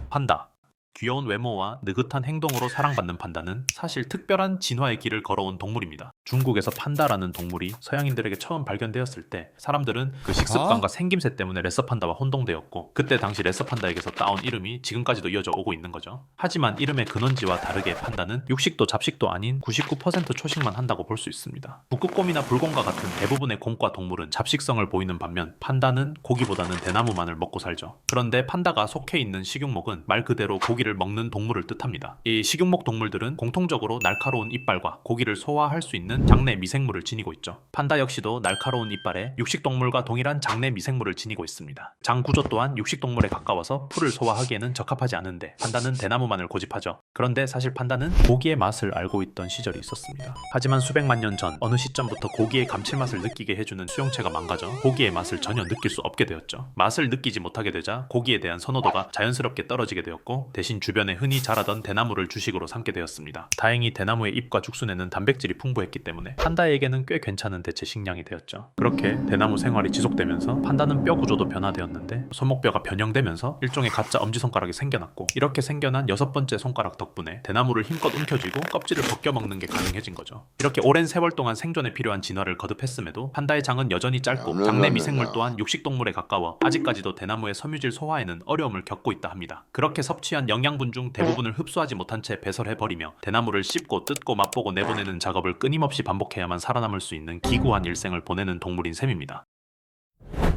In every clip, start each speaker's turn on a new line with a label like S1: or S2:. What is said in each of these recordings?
S1: 판다. 귀여운 외모와 느긋한 행동으로 사랑받는 판다는 사실 특별한 진화의 길을 걸어온 동물입니다. 중국에서 판다라는 동물이 서양인들에게 처음 발견되었을 때 사람들은 그 식습관과 생김새 때문에 레서판다와 혼동되었고, 그때 당시 레서판다에게서 따온 이름이 지금까지도 이어져 오고 있는 거죠. 하지만 이름의 근원지와 다르게 판다는 육식도 잡식도 아닌 99% 초식만 한다고 볼 수 있습니다. 북극곰이나 불곰과 같은 대부분의 곰과 동물은 잡식성을 보이는 반면 판다는 고기보다는 대나무만을 먹고 살죠. 그런데 판다가 속해 있는 식용목은 말 그대로 고기를 먹는 동물을 뜻합니다. 이 식용목 동물들은 공통적으로 날카로운 이빨과 고기를 소화할 수 있는 장내 미생물을 지니고 있죠. 판다 역시도 날카로운 이빨에 육식동물과 동일한 장내 미생물을 지니고 있습니다. 장 구조 또한 육식동물에 가까워서 풀을 소화하기에는 적합하지 않은데 판다는 대나무만을 고집하죠. 그런데 사실 판다는 고기의 맛을 알고 있던 시절이 있었습니다. 하지만 수백만 년 전 어느 시점부터 고기의 감칠맛을 느끼게 해주는 수용체가 망가져 고기의 맛을 전혀 느낄 수 없게 되었죠. 맛을 느끼지 못하게 되자 고기에 대한 선호도가 자연스럽게 떨어지게 되었고, 대신 주변에 흔히 자라던 대나무를 주식으로 삼게 되었습니다. 다행히 대나무의 잎과 죽순에는 단백질이 풍부했기 때문에 판다에게는 꽤 괜찮은 대체 식량이 되었죠. 그렇게 대나무 생활이 지속되면서 판다는 뼈 구조도 변화되었는데 손목뼈가 변형되면서 일종의 가짜 엄지손가락이 생겨났고, 이렇게 생겨난 6번째 손가락 덕분에 대나무를 힘껏 움켜쥐고 껍질을 벗겨먹는 게 가능해진 거죠. 이렇게 오랜 세월 동안 생존에 필요한 진화를 거듭했음에도 판다의 장은 여전히 짧고 장내 미생물 또한 육식동물에 가까워 아직까지도 대나무의 섬유질 소화에는 어려움을 겪고 있다 합니다. 그렇게 섭취한 영양분 중 대부분을 흡수하지 못한 채 배설해버리며 대나무를 씹고 뜯고 맛보고 내보내는 작업을 끊임없이 반복해야만 살아남을 수 있는 기구한 일생을 보내는 동물인 셈입니다.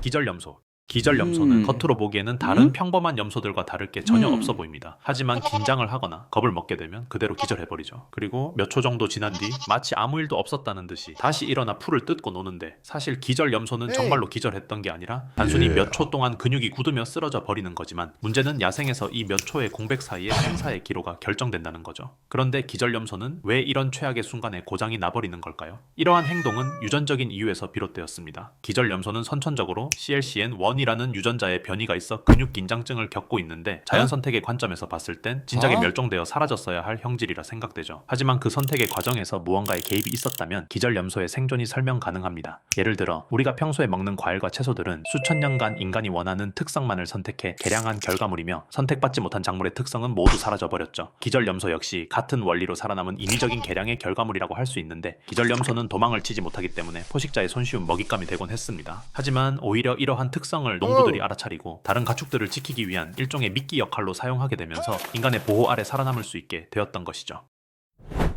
S1: 기절염소. 기절염소는 겉으로 보기에는 다른 평범한 염소들과 다를 게 전혀 없어 보입니다. 하지만 긴장을 하거나 겁을 먹게 되면 그대로 기절해버리죠. 그리고 몇 초 정도 지난 뒤 마치 아무 일도 없었다는 듯이 다시 일어나 풀을 뜯고 노는데, 사실 기절염소는 정말로 기절했던 게 아니라 단순히 몇 초 동안 근육이 굳으며 쓰러져 버리는 거지만, 문제는 야생에서 이 몇 초의 공백 사이에 생사의 기로가 결정된다는 거죠. 그런데 기절염소는 왜 이런 최악의 순간에 고장이 나버리는 걸까요? 이러한 행동은 유전적인 이유에서 비롯되었습니다. 기절염소는 선천적으로 CLCN1이라는 유전자의 변이가 있어 근육 긴장증을 겪고 있는데, 자연 선택의 관점에서 봤을 땐 진작에 멸종되어 사라졌어야 할 형질이라 생각되죠. 하지만 그 선택의 과정에서 무언가의 개입이 있었다면 기절염소의 생존이 설명 가능합니다. 예를 들어 우리가 평소에 먹는 과일과 채소들은 수천 년간 인간이 원하는 특성만을 선택해 개량한 결과물이며, 선택받지 못한 작물의 특성은 모두 사라져버렸죠. 기절염소 역시 같은 원리로 살아남은 인위적인 개량의 결과물이라고 할 수 있는데, 기절염소는 도망을 치지 못하기 때문에 포식자의 손쉬운 먹잇감이 되곤 했습니다. 하지만 오히려 이러한 특성을 농부들이 알아차리고 다른 가축들을 지키기 위한 일종의 미끼 역할로 사용하게 되면서 인간의 보호 아래 살아남을 수 있게 되었던 것이죠.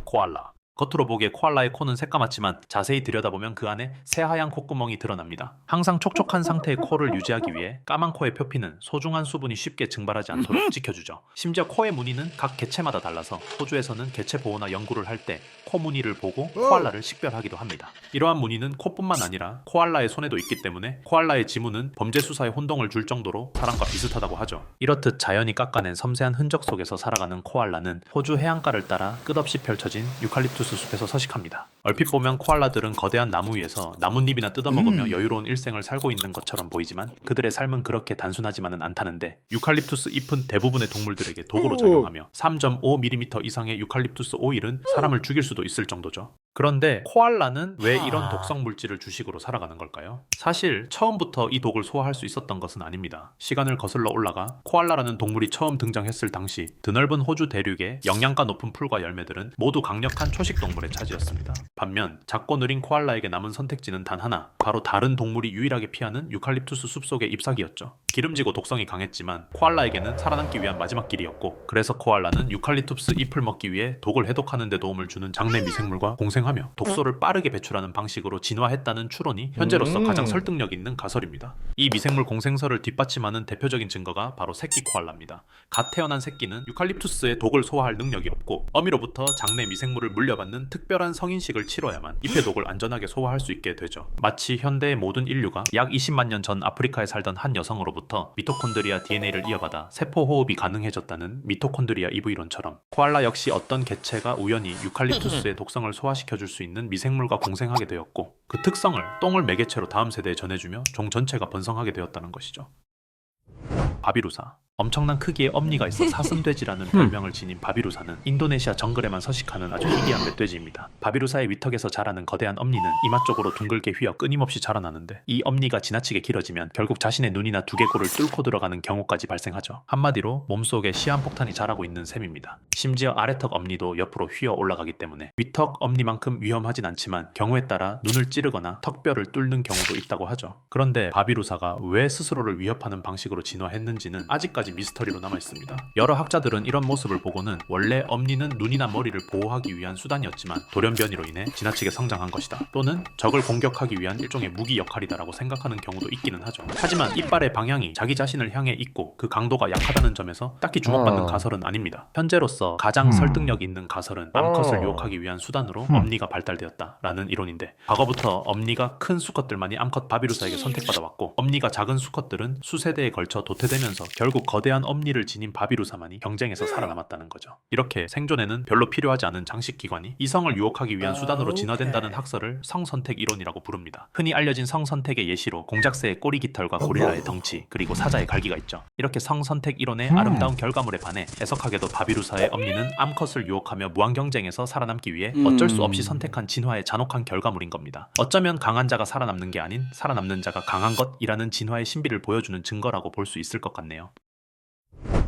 S1: 코알라. 겉으로 보기에 코알라의 코는 새까맣지만 자세히 들여다보면 그 안에 새하얀 콧구멍이 드러납니다. 항상 촉촉한 상태의 코를 유지하기 위해 까만 코의 표피는 소중한 수분이 쉽게 증발하지 않도록 지켜주죠. 심지어 코의 무늬는 각 개체마다 달라서 호주에서는 개체 보호나 연구를 할 때 코 무늬를 보고 코알라를 식별하기도 합니다. 이러한 무늬는 코뿐만 아니라 코알라의 손에도 있기 때문에 코알라의 지문은 범죄 수사에 혼동을 줄 정도로 사람과 비슷하다고 하죠. 이렇듯 자연이 깎아낸 섬세한 흔적 속에서 살아가는 코알라는 호주 해안가를 따라 끝없이 펼쳐진 유칼립투스 숲에서 서식합니다. 얼핏 보면 코알라들은 거대한 나무 위에서 나뭇잎이나 뜯어먹으며 여유로운 일생을 살고 있는 것처럼 보이지만, 그들의 삶은 그렇게 단순하지만은 않다는데, 유칼립투스 잎은 대부분의 동물들에게 도구로 작용하며 3.5mm 이상의 유칼립투스 오일은 사람을 죽일 수도 있을 정도죠. 그런데 코알라는 왜 이런 독성 물질을 주식으로 살아가는 걸까요? 사실 처음부터 이 독을 소화할 수 있었던 것은 아닙니다. 시간을 거슬러 올라가 코알라라는 동물이 처음 등장했을 당시 드넓은 호주 대륙의 영양가 높은 풀과 열매들은 모두 강력한 초식 동물의 차지였습니다. 반면 작고 느린 코알라에게 남은 선택지는 단 하나, 바로 다른 동물이 유일하게 피하는 유칼립투스 숲속의 잎사귀였죠. 기름지고 독성이 강했지만 코알라에게는 살아남기 위한 마지막 길이었고, 그래서 코알라는 유칼립투스 잎을 먹기 위해 독을 해독하는 데 도움을 주는 장내 미생물과 공생하며 독소를 빠르게 배출하는 방식으로 진화했다는 추론이 현재로서 가장 설득력 있는 가설입니다. 이 미생물 공생설을 뒷받침하는 대표적인 증거가 바로 새끼 코알라입니다. 갓 태어난 새끼는 유칼립투스의 독을 소화할 능력이 없고, 어미로부터 장내 미생물을 물려받는 특별한 성인식을 치러야만 잎의 독을 안전하게 소화할 수 있게 되죠. 마치 현대의 모든 인류가 약 20만 년 전 아프리카에 살던 한 여성으로부터 미토콘드리아 DNA를 이어받아 세포 호흡이 가능해졌다는 미토콘드리아 이브이론처럼, 코알라 역시 어떤 개체가 우연히 유칼립투스의 독성을 소화시켜줄 수 있는 미생물과 공생하게 되었고, 그 특성을 똥을 매개체로 다음 세대에 전해주며 종 전체가 번성하게 되었다는 것이죠. 바비루사. 엄청난 크기의 엄니가 있어 사슴돼지라는 별명을 지닌 바비루사는 인도네시아 정글에만 서식하는 아주 희귀한 멧돼지입니다. 바비루사의 위턱에서 자라는 거대한 엄니는 이마 쪽으로 둥글게 휘어 끊임없이 자라나는데 이 엄니가 지나치게 길어지면 결국 자신의 눈이나 두개골을 뚫고 들어가는 경우까지 발생하죠. 한마디로 몸속에 시한폭탄이 자라고 있는 셈입니다. 심지어 아래턱 엄니도 옆으로 휘어 올라가기 때문에 위턱 엄니만큼 위험하진 않지만 경우에 따라 눈을 찌르거나 턱뼈를 뚫는 경우도 있다고 하죠. 그런데 바비루사가 왜 스스로를 위협하는 방식으로 진화했는지는 아직까지 미스터리로 남아있습니다. 여러 학자들은 이런 모습을 보고는 원래 엄니는 눈이나 머리를 보호하기 위한 수단이었지만 돌연변이로 인해 지나치게 성장한 것이다, 또는 적을 공격하기 위한 일종의 무기 역할이다라고 생각하는 경우도 있기는 하죠. 하지만 이빨의 방향이 자기 자신을 향해 있고 그 강도가 약하다는 점에서 딱히 주목받는 가설은 아닙니다. 현재로서 가장 설득력 있는 가설은 암컷을 유혹하기 위한 수단으로 엄니가 발달되었다라는 이론인데, 과거부터 엄니가 큰 수컷들만이 암컷 바비루사에게 선택받아왔고 엄니가 작은 수컷들은 수세대에 걸쳐 도태되면서 결국 거대한 엄니를 지닌 바비루사만이 경쟁에서 살아남았다는 거죠. 이렇게 생존에는 별로 필요하지 않은 장식기관이 이성을 유혹하기 위한 수단으로 진화된다는 학설을 성선택 이론이라고 부릅니다. 흔히 알려진 성선택의 예시로 공작새의 꼬리 깃털과 고릴라의 덩치, 그리고 사자의 갈기가 있죠. 이렇게 성선택 이론의 아름다운 결과물에 반해 애석하게도 바비루사의 엄니는 암컷을 유혹하며 무한경쟁에서 살아남기 위해 어쩔 수 없이 선택한 진화의 잔혹한 결과물인 겁니다. 어쩌면 강한 자가 살아남는 게 아닌 살아남는 자가 강한 것이라는 진화의 신비를 보여주는 증거라고 볼 수 있을 것 같네요.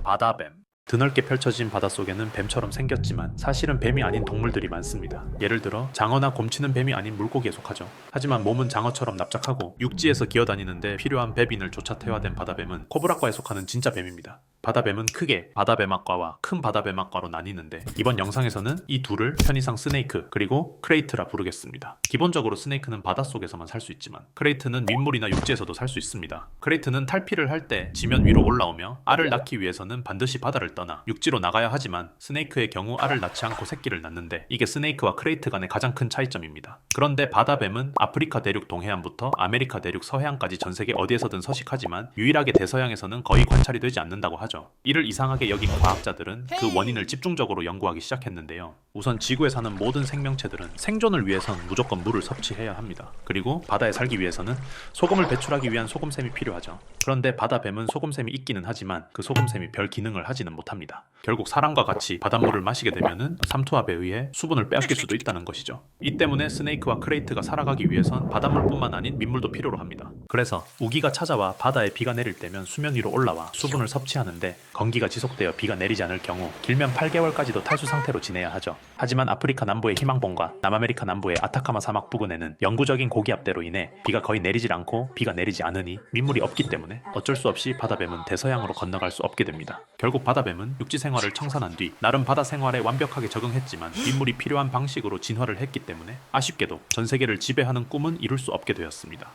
S1: 바다뱀. 드넓게 펼쳐진 바닷속에는 뱀처럼 생겼지만 사실은 뱀이 아닌 동물들이 많습니다. 예를 들어 장어나 곰치는 뱀이 아닌 물고기에 속하죠. 하지만 몸은 장어처럼 납작하고 육지에서 기어다니는데 필요한 배빈을 조차 태화된 바다뱀은 코브라과에 속하는 진짜 뱀입니다. 바다뱀은 크게 바다뱀학과와 큰 바다뱀학과로 나뉘는데, 이번 영상에서는 이 둘을 편의상 스네이크 그리고 크레이트라 부르겠습니다. 기본적으로 스네이크는 바닷속에서만 살 수 있지만 크레이트는 민물이나 육지에서도 살 수 있습니다. 크레이트는 탈피를 할 때 지면 위로 올라오며 알을 낳기 위해서는 반드시 바다를 떠나 육지로 나가야 하지만 스네이크의 경우 알을 낳지 않고 새끼를 낳는데, 이게 스네이크와 크레이트 간의 가장 큰 차이점입니다. 그런데 바다뱀은 아프리카 대륙 동해안부터 아메리카 대륙 서해안까지 전세계 어디에서든 서식하지만 유일하게 대서양에서는 거의 관찰이 되지 않는다고 하죠. 이를 이상하게 여긴 과학자들은 그 원인을 집중적으로 연구하기 시작했는데요. 우선 지구에 사는 모든 생명체들은 생존을 위해선 무조건 물을 섭취해야 합니다. 그리고 바다에 살기 위해서는 소금을 배출하기 위한 소금샘이 필요하죠. 그런데 바다뱀은 소금샘이 있기는 하지만 그 소금샘이 별 기능을 하지는 못합니다. 결국 사람과 같이 바닷물을 마시게 되면은 삼투압에 의해 수분을 빼앗길 수도 있다는 것이죠. 이 때문에 스네이크와 크레이트가 살아가기 위해선 바닷물뿐만 아닌 민물도 필요로 합니다. 그래서 우기가 찾아와 바다에 비가 내릴 때면 수면 위로 올라와 수분을 섭취하는데, 건기가 지속되어 비가 내리지 않을 경우 길면 8개월까지도 탈수 상태로 지내야 하죠. 하지만 아프리카 남부의 희망봉과 남아메리카 남부의 아타카마 사막 부근에는 영구적인 고기압대로 인해 비가 거의 내리질 않고 비가 내리지 않으니 민물이 없기 때문에 어쩔 수 없이 바다뱀은 대서양으로 건너갈 수 없게 됩니다. 결국 바다뱀은 육지 생활을 청산한 뒤 나름 바다 생활에 완벽하게 적응했지만 민물이 필요한 방식으로 진화를 했기 때문에 아쉽게도 전 세계를 지배하는 꿈은 이룰 수 없게 되었습니다.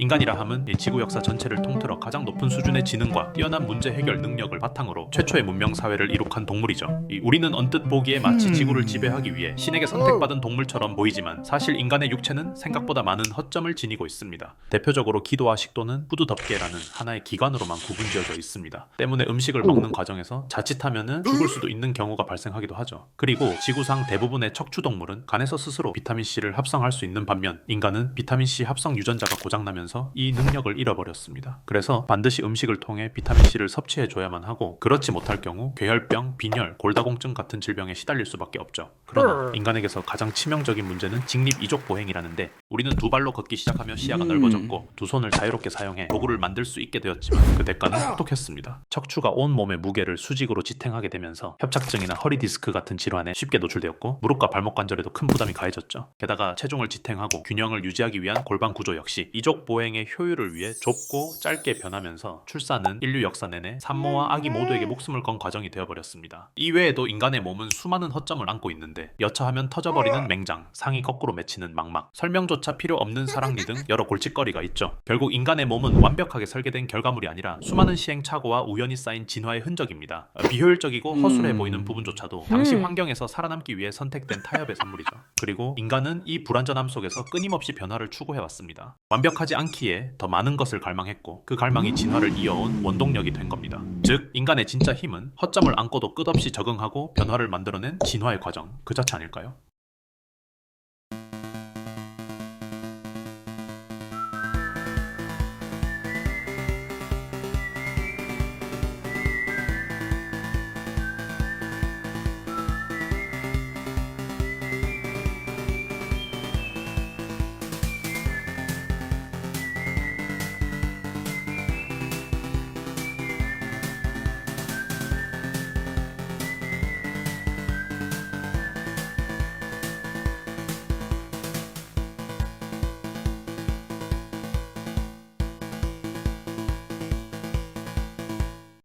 S1: 인간이라 함은 이 지구 역사 전체를 통틀어 가장 높은 수준의 지능과 뛰어난 문제 해결 능력을 바탕으로 최초의 문명 사회를 이룩한 동물이죠. 우리는 언뜻 보기에 마치 지구를 지배하기 위해 신에게 선택받은 동물처럼 보이지만 사실 인간의 육체는 생각보다 많은 허점을 지니고 있습니다. 대표적으로 기도와 식도는 후두덮개라는 하나의 기관으로만 구분지어져 있습니다. 때문에 음식을 먹는 과정에서 자칫하면은 죽을 수도 있는 경우가 발생하기도 하죠. 그리고 지구상 대부분의 척추 동물은 간에서 스스로 비타민C를 합성할 수 있는 반면 인간은 비타민C 합성 유전자가 고장나면 이 능력을 잃어버렸습니다. 그래서 반드시 음식을 통해 비타민C를 섭취해줘야만 하고, 그렇지 못할 경우 괴혈병, 빈혈, 골다공증 같은 질병에 시달릴 수밖에 없죠. 그러나 인간에게서 가장 치명적인 문제는 직립이족보행이라는데, 우리는 두 발로 걷기 시작하며 시야가 넓어졌고 두 손을 자유롭게 사용해 도구를 만들 수 있게 되었지만 그 대가는 혹독했습니다. 척추가 온 몸의 무게를 수직으로 지탱하게 되면서 협착증이나 허리 디스크 같은 질환에 쉽게 노출되었고, 무릎과 발목 관절에도 큰 부담이 가해졌죠. 게다가 체중을 지탱하고 균형을 유지하기 위한 골반 구조 역시 이족보행의 효율을 위해 좁고 짧게 변하면서 출산은 인류 역사 내내 산모와 아기 모두에게 목숨을 건 과정이 되어버렸습니다. 이외에도 인간의 몸은 수많은 허점을 안고 있는데, 여차하면 터져버리는 맹장, 상이 거꾸로 맺히는 망막, 설명조차 필요 없는 사랑니 등 여러 골칫거리가 있죠. 결국 인간의 몸은 완벽하게 설계된 결과물이 아니라 수많은 시행착오와 우연히 쌓인 진화의 흔적입니다. 비효율적이고 허술해 보이는 부분조차도 당시 환경에서 살아남기 위해 선택된 타협의 산물이죠. 그리고 인간은 이 불완전함 속에서 끊임없이 변화를 추구해왔습니다. 완벽하지 않기에 더 많은 것을 갈망했고, 그 갈망이 진화를 이어온 원동력이 된 겁니다. 즉 인간의 진짜 힘은 허점을 안고도 끝없이 적응하고 변화를 만들어낸 진화의 과정 그 자체 아닐까요?